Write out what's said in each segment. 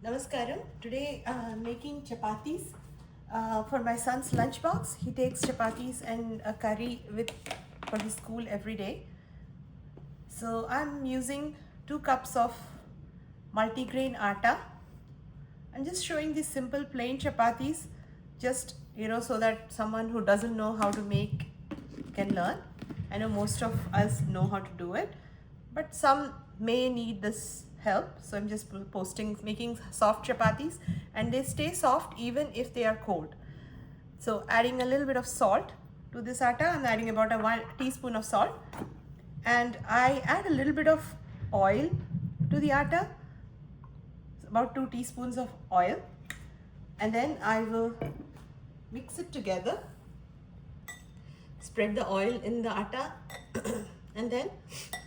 Namaskaram. Today I'm making chapatis for my son's lunchbox. He takes chapatis and a curry with for his school every day. So I'm using 2 cups of multigrain atta. I'm just showing these simple plain chapatis, just so that someone who doesn't know how to make can learn. I know most of us know how to do it, but some may need this help. So I'm just making soft chapatis, and they stay soft even if they are cold. So adding a little bit of salt to this atta. I'm adding about a 1 teaspoon of salt, and I add a little bit of oil to the atta, about 2 teaspoons of oil, and then I will mix it together. Spread the oil in the atta and then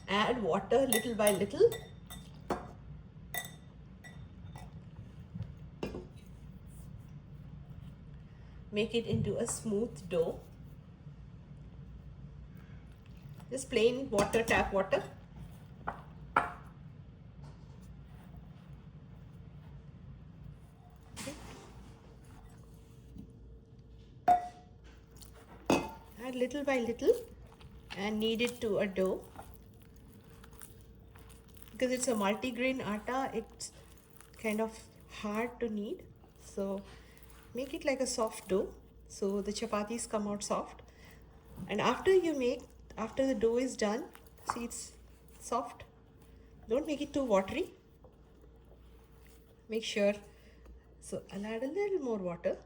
add water little by little. Make it into a smooth dough. Just plain water, tap water. Okay. Add little by little and knead it to a dough. Because it's a multigrain atta, it's kind of hard to knead. So make it like a soft dough so the chapatis come out soft. And after the dough is done, see, it's soft. Don't make it too watery. Make sure. So I'll add a little more water.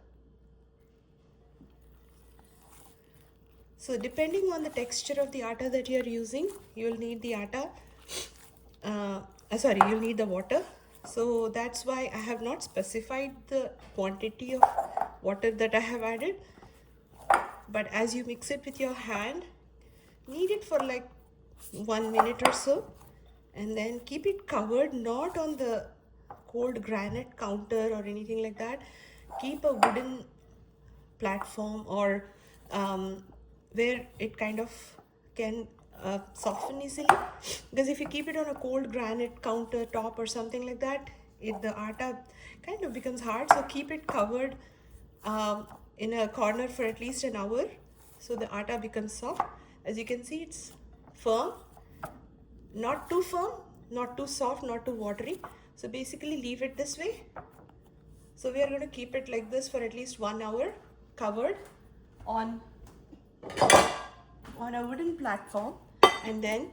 So depending on the texture of the atta that you're using, you'll need the you'll need the water. So that's why I have not specified the quantity of water that I have added. But as you mix it with your hand, knead it for like 1 minute or so, and then keep it covered, not on the cold granite counter or anything like that. Keep a wooden platform or where it kind of can soften easily, because if you keep it on a cold granite countertop or something like that, the atta kind of becomes hard. So keep it covered in a corner for at least an hour so the atta becomes soft. As you can see, it's firm, not too firm, not too soft, not too watery. So basically leave it this way. So we are going to keep it like this for at least 1 hour, covered on a wooden platform, and then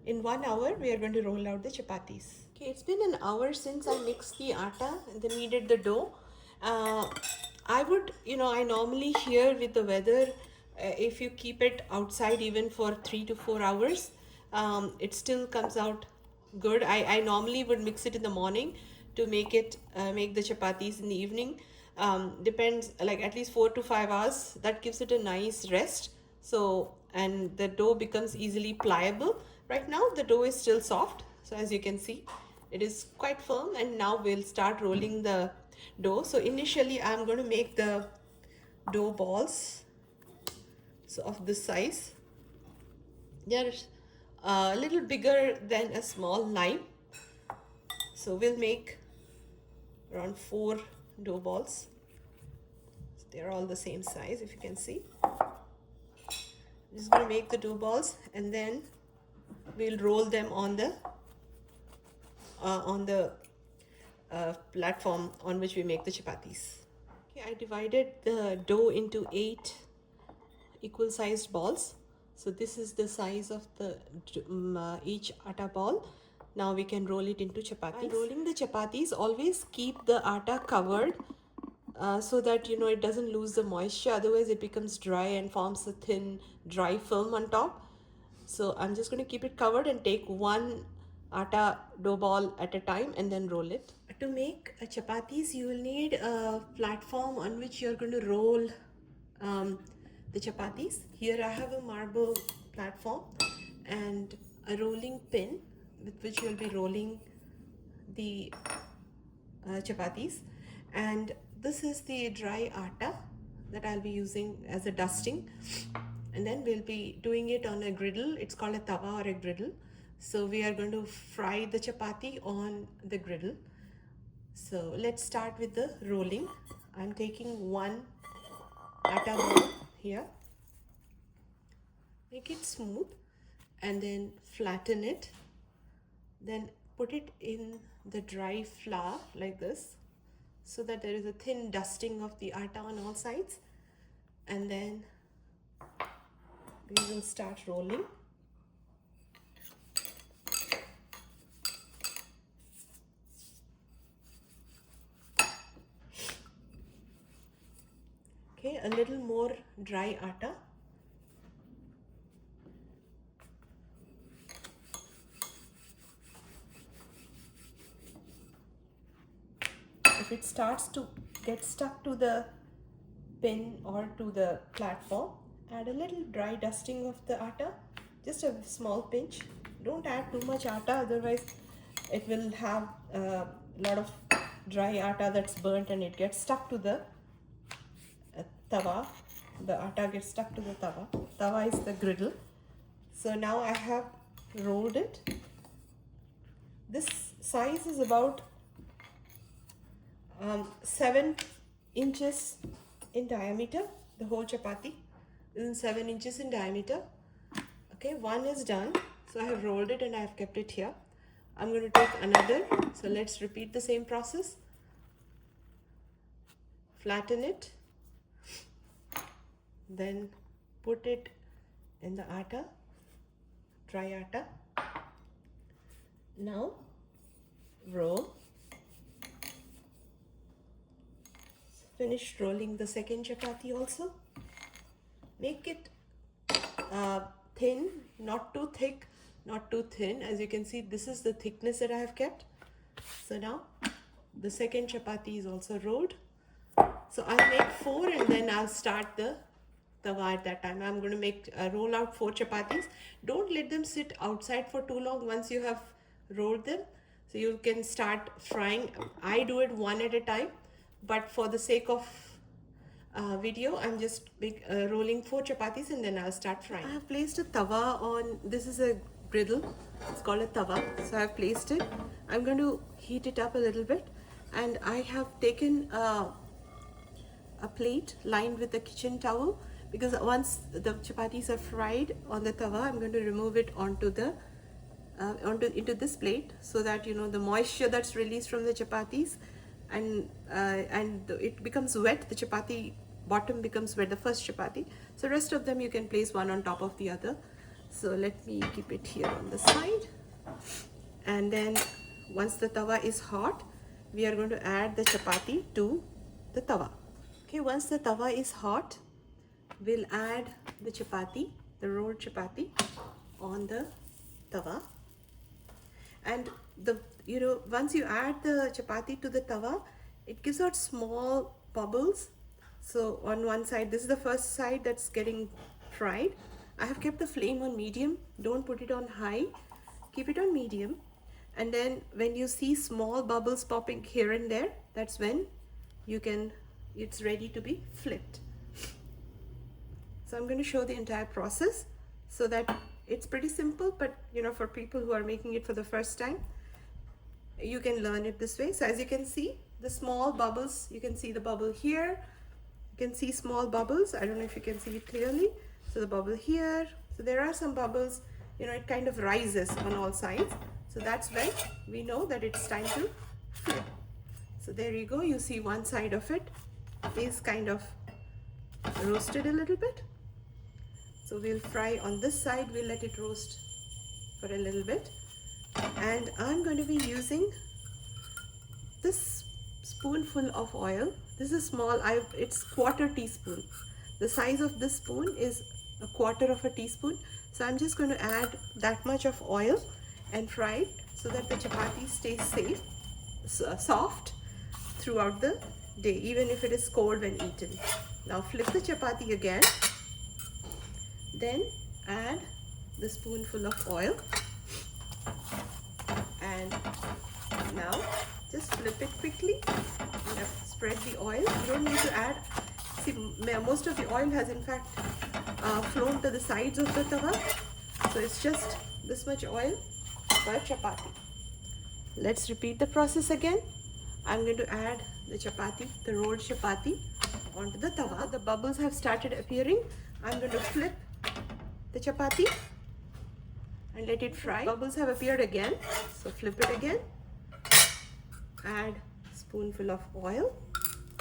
in 1 hour we are going to roll out the chapatis. Okay, it's been an hour since I mixed the atta and then kneaded the dough. I would, I normally hear with the weather, if you keep it outside even for 3 to 4 hours, it still comes out good. I normally would mix it in the morning to make the chapatis in the evening. Depends, like at least 4 to 5 hours. That gives it a nice rest. So, and the dough becomes easily pliable. Right now the dough is still soft. So as you can see, it is quite firm, and now we'll start rolling the dough. So initially I'm going to make the dough balls, so of this size. They're a little bigger than a small lime. So we'll make around 4 dough balls. They're all the same size, if you can see. I'm just going to make the dough balls, and then we'll roll them on the platform on which we make the chapatis. Okay, I divided the dough into 8 equal sized balls. So this is the size of the each atta ball. Now we can roll it into chapatis. While rolling the chapatis, always keep the atta covered so that it doesn't lose the moisture. Otherwise it becomes dry and forms a thin dry film on top. So I'm just going to keep it covered and take one atta dough ball at a time and then roll it. To make chapatis, you will need a platform on which you're going to roll the chapatis. Here I have a marble platform and a rolling pin with which you'll be rolling the chapatis, and this is the dry atta that I'll be using as a dusting, and then we'll be doing it on a griddle. It's called a tawa or a griddle. So we are going to fry the chapati on the griddle. So let's start with the rolling. I'm taking one atta ball here, make it smooth, and then flatten it, then put it in the dry flour like this, so that there is a thin dusting of the atta on all sides, and then we will start rolling. Okay, a little more dry atta. If it starts to get stuck to the pin or to the platform, add a little dry dusting of the atta, just a small pinch. Don't add too much atta, otherwise it will have a lot of dry atta that's burnt and it gets stuck to the tawa. The atta gets stuck to the tawa. Tawa is the griddle. So now I have rolled it. This size is about 7 inches in diameter. The whole chapati is 7 inches in diameter. Okay, one is done. So I have rolled it and I have kept it here. I'm going to take another. So let's repeat the same process. Flatten it, then put it in the atta, dry atta. Now roll. Finished rolling the second chapati also. Make it thin, not too thick, not too thin. As you can see, this is the thickness that I have kept. So now the second chapati is also rolled. So I'll make 4 and then I'll start the tawa at that time. I'm going to make roll out 4 chapatis. Don't let them sit outside for too long once you have rolled them. So you can start frying. I do it one at a time, but for the sake of video, I'm just rolling 4 chapatis and then I'll start frying. I have placed a tawa on, this is a griddle, it's called a tawa. So I've placed it. I'm going to heat it up a little bit, and I have taken a plate lined with a kitchen towel, because once the chapatis are fried on the tawa, I'm going to remove it onto the into this plate, so that the moisture that's released from the chapatis and it becomes wet. The chapati bottom becomes wet, the first chapati. So rest of them you can place one on top of the other. So let me keep it here on the side, and then once the tawa is hot, we are going to add the chapati to the tawa. Okay, once the tawa is hot, we'll add the chapati, the rolled chapati, on the tawa. And once you add the chapati to the tawa, it gives out small bubbles. So on one side, this is the first side that's getting fried. I have kept the flame on medium. Don't put it on high. Keep it on medium. And then when you see small bubbles popping here and there, that's when it's ready to be flipped. So I'm going to show the entire process so that it's pretty simple, but for people who are making it for the first time, you can learn it this way. So as you can see, the small bubbles, you can see the bubble here, you can see small bubbles. I don't know if you can see it clearly. So the bubble here, so there are some bubbles, it kind of rises on all sides. So that's when we know that it's time to flip. So there you go, you see one side of it is kind of roasted a little bit. So we'll fry on this side, we'll let it roast for a little bit. And I'm going to be using this spoonful of oil. This is small, it's quarter teaspoon. The size of this spoon is a quarter of a teaspoon. So I'm just going to add that much of oil and fry it so that the chapati stays soft throughout the day, even if it is cold when eaten. Now flip the chapati again. Then add the spoonful of oil, and now just flip it quickly. You have spread the oil. You don't need to add. See, most of the oil has in fact flown to the sides of the tawa, so it's just this much oil per chapati. Let's repeat the process again. I'm going to add the chapati, the rolled chapati, onto the tawa. The bubbles have started appearing. I'm going to flip the chapati and let it fry. Bubbles have appeared again, so flip it again. Add a spoonful of oil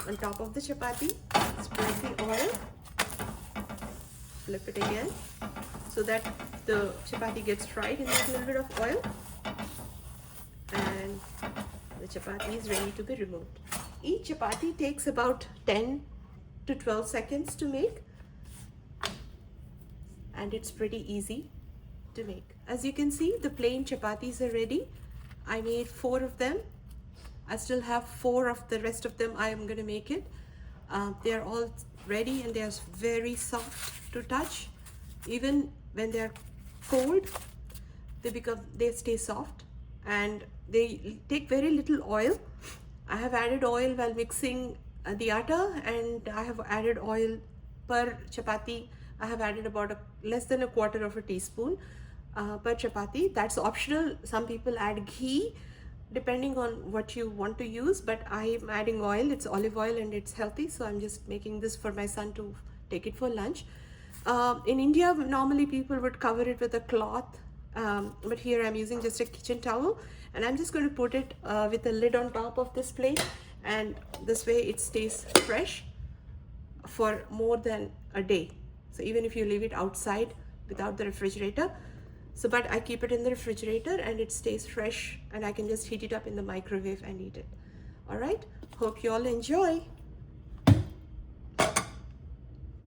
on top of the chapati. Spread the oil. Flip it again so that the chapati gets fried in that little bit of oil. And the chapati is ready to be removed. Each chapati takes about 10 to 12 seconds to make, and it's pretty easy to make. As you can see, the plain chapatis are ready. I made 4 of them. I still have 4 of the rest of them. I am going to make it. They are all ready and they are very soft to touch. Even when they are cold, they stay soft, and they take very little oil. I have added oil while mixing the atta, and I have added oil per chapati. I have added about less than a quarter of a teaspoon per chapati. That's optional. Some people add ghee depending on what you want to use, but I'm adding oil. It's olive oil and it's healthy, so I'm just making this for my son to take it for lunch. In India, normally people would cover it with a cloth, but here I'm using just a kitchen towel, and I'm just going to put it with a lid on top of this plate, and this way it stays fresh for more than a day. So even if you leave it outside without the refrigerator, but I keep it in the refrigerator and it stays fresh, and I can just heat it up in the microwave and eat it. All right, hope you all enjoy.